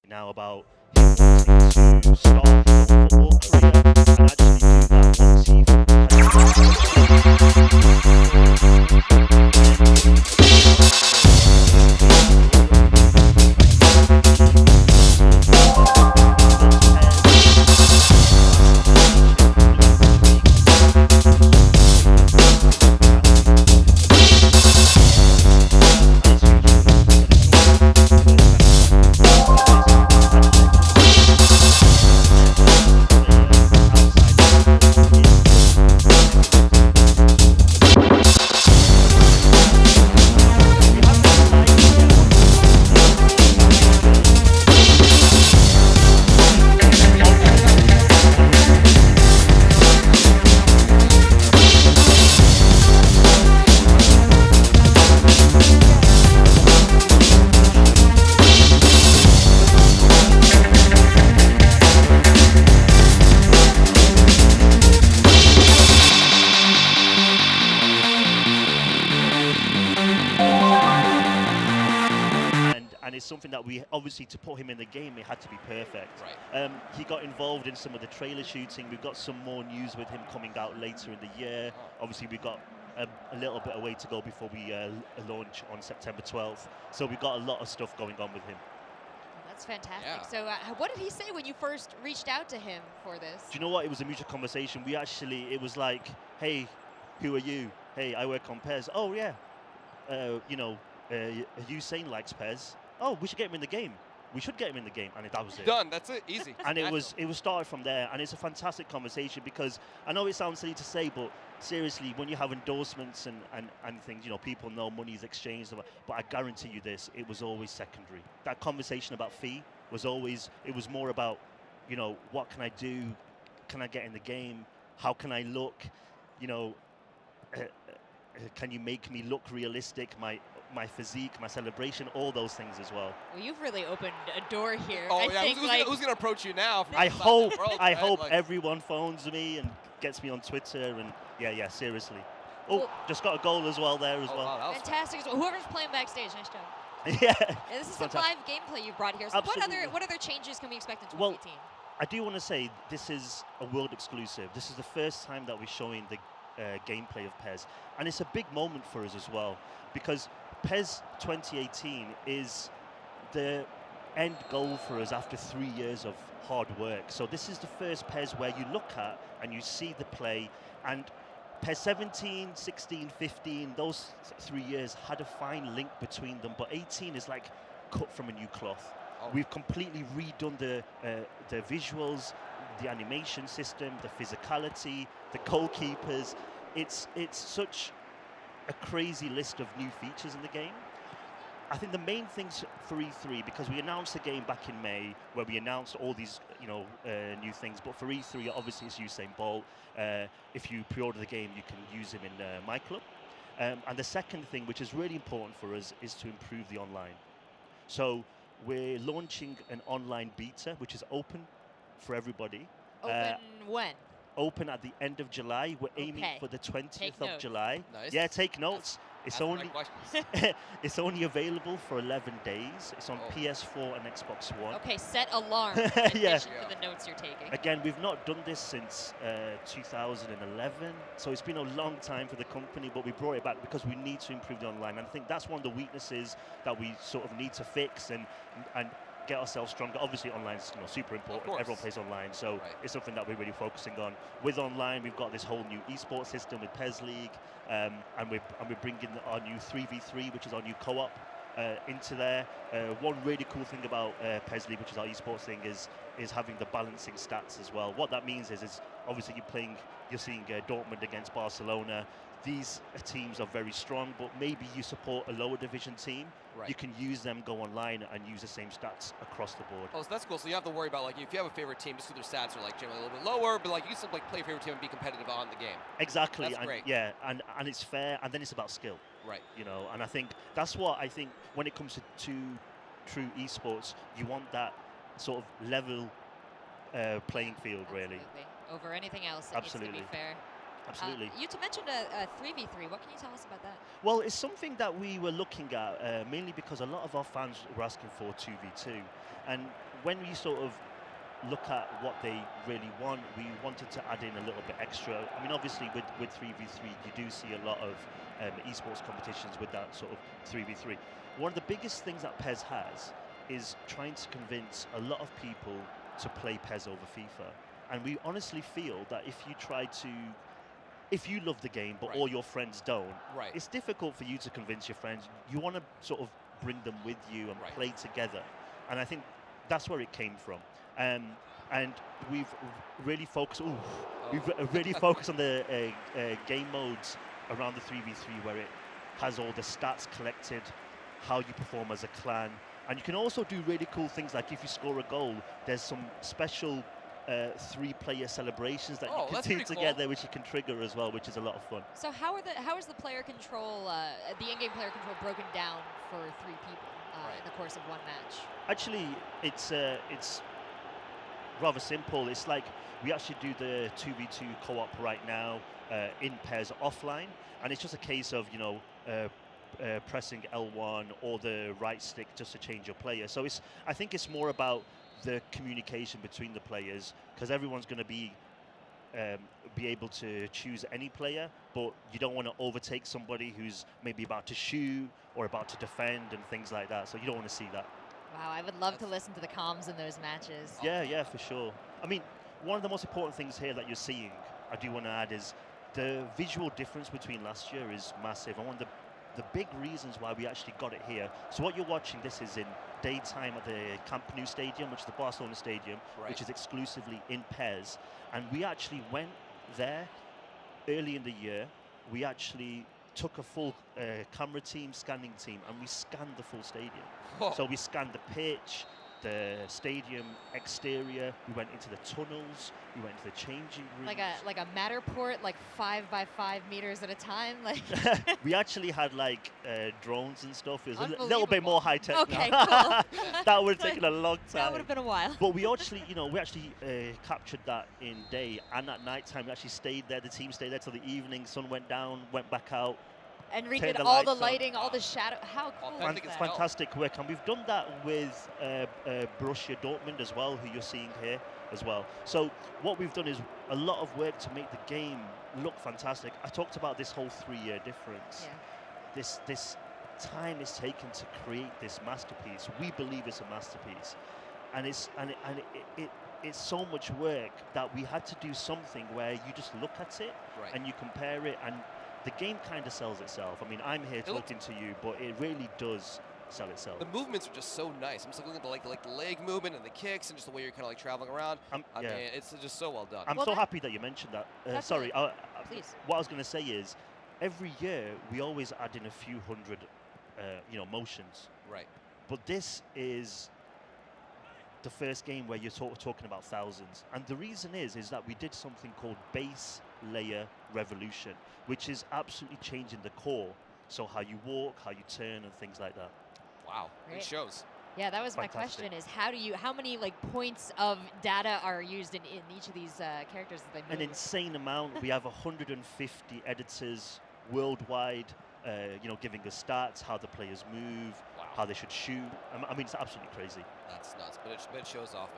now about him wanting to start his own football career and actually do that once he and it's something that we obviously, to put him in the game, it had to be perfect. Right. He got involved in some of the trailer shooting. We've got some more news with him coming out later in the year. Obviously, we've got a little bit of way to go before we launch on September 12th. So we've got a lot of stuff going on with him. That's fantastic. Yeah. So what did he say when you first reached out to him for this? Do you know what? It was a mutual conversation. It was like, hey, who are you? Hey, I work on PES. Oh, yeah. Usain likes PES. Oh, we should get him in the game. We should get him in the game. And that was it. Done. That's it. Easy. And it was started from there. And it's a fantastic conversation because I know it sounds silly to say, but seriously, when you have endorsements and things, people know money is exchanged. But I guarantee you this, it was always secondary. That conversation about fee was more about, what can I do? Can I get in the game? How can I look? Can you make me look realistic? My physique, my celebration, all those things as well. Well, you've really opened a door here. Oh, I yeah. think, Who's going to approach you now? I hope everyone phones me and gets me on Twitter and yeah, seriously. Oh, just got a goal as well there as well. Wow, fantastic. So whoever's playing backstage, nice job. Yeah. This is a live gameplay you've brought here. So what other changes can we expect in 2018? Well, I do want to say this is a world exclusive. This is the first time that we're showing the gameplay of PES, and it's a big moment for us as well because PES 2018 is the end goal for us after 3 years of hard work. So this is the first PES where you look at and you see the play, and PES 17, 16, 15, those 3 years had a fine link between them, but 18 is like cut from a new cloth. Oh. We've completely redone the visuals, the animation system, the physicality, the goalkeepers. It's such a crazy list of new features in the game. I think the main things for E3, because we announced the game back in May, where we announced all these, new things. But for E3, obviously it's Usain Bolt. If you pre-order the game, you can use him in My Club. And the second thing, which is really important for us, is to improve the online. So we're launching an online beta, which is open for everybody. Open when? Open at the end of July. We're aiming for the 20th of July. Nice. Yeah, take notes. It's only it's only available for 11 days. It's on PS4 and Xbox One. Okay, set alarm in addition to the notes you're taking. Again, we've not done this since 2011, so it's been a long time for the company, but we brought it back because we need to improve the online. And I think that's one of the weaknesses that we sort of need to fix and get ourselves stronger. Obviously, online is super important. Everyone plays online, so it's something that we're really focusing on. With online, we've got this whole new esports system with PES League, and we're bringing our new 3v3, which is our new co-op, into there. One really cool thing about PES League, which is our esports thing, is having the balancing stats as well. What that means is obviously you're seeing Dortmund against Barcelona. These teams are very strong, but maybe you support a lower division team. You can use them, go online, and use the same stats across the board. Oh, so that's cool. So you have to worry about, if you have a favorite team, just because their stats are generally a little bit lower, but you can still play a favorite team and be competitive on the game. Exactly. That's great. Yeah, and it's fair, and then it's about skill. Right. And I think that's what when it comes to true esports, you want that sort of level playing field, really. Over anything else, it needs to be fair. Absolutely. You mentioned a 3v3. What can you tell us about that? Well, it's something that we were looking at mainly because a lot of our fans were asking for 2v2. And when we sort of look at what they really want, we wanted to add in a little bit extra. I mean, obviously with 3v3, you do see a lot of esports competitions with that sort of 3v3. One of the biggest things that PES has is trying to convince a lot of people to play PES over FIFA. And we honestly feel that if you love the game, but all your friends don't, it's difficult for you to convince your friends. You want to sort of bring them with you and play together. And I think that's where it came from. And we've really focused. We've really focused on the game modes around the 3v3, where it has all the stats collected, how you perform as a clan, and you can also do really cool things like if you score a goal, there's some special 3-player celebrations that you can do together, which you can trigger as well, which is a lot of fun. So how is the player control, the in-game player control broken down for 3 people in the course of one match? Actually, it's rather simple. It's like we actually do the 2v2 co-op right now in PES offline, and it's just a case of pressing L1 or the right stick just to change your player. So I think it's more about the communication between the players, because everyone's going to be able to choose any player, but you don't want to overtake somebody who's maybe about to shoot or about to defend and things like that. So you don't want to see that. Wow, I would love to listen to the comms in those matches. Yeah, for sure. I mean, one of the most important things here that you're seeing, I do want to add, is the visual difference between last year is massive. And one of the big reasons why we actually got it here. So what you're watching, this is in daytime at the Camp Nou Stadium, which is the Barcelona Stadium, which is exclusively in PES. And we actually went there early in the year. We actually took a full camera team, scanning team, and we scanned the full stadium. So we scanned the pitch, the stadium exterior, we went into the tunnels, we went into the changing rooms. Like a Matterport, like 5 by 5 meters at a time? Like we actually had like drones and stuff. It was a little bit more high tech. Okay, now. cool. That would have taken a long time. That would have been a while. But we actually, captured that in day, and at night time we actually stayed there. The team stayed there till the evening. Sun went down, went back out. And redid all the lighting, all the shadow. How cool is that? Fantastic work. And we've done that with Borussia Dortmund as well, who you're seeing here as well. So what we've done is a lot of work to make the game look fantastic. I talked about this whole 3-year difference. Yeah. This time is taken to create this masterpiece. We believe it's a masterpiece. And it's so much work that we had to do something where you just look at it and you compare it, and the game kind of sells itself. I mean, I'm here talking to you, but it really does sell itself. The movements are just so nice. I'm just looking at the leg movement and the kicks and just the way you're kind of like traveling around. I mean, it's just so well done. I'm so happy that you mentioned that. Sorry, please. What I was going to say is, every year we always add in a few hundred, motions. Right. But this is the first game where you're talking about thousands. And the reason is that we did something called base layer revolution, which is absolutely changing the core. So how you walk, how you turn, and things like that. Wow, it shows. Yeah, that was my question: is how many like points of data are used in each of these characters that they move? An insane amount. We have 150 editors worldwide, giving us stats, how the players move, how they should shoot. I mean, it's absolutely crazy. That's nuts, but it shows off, man.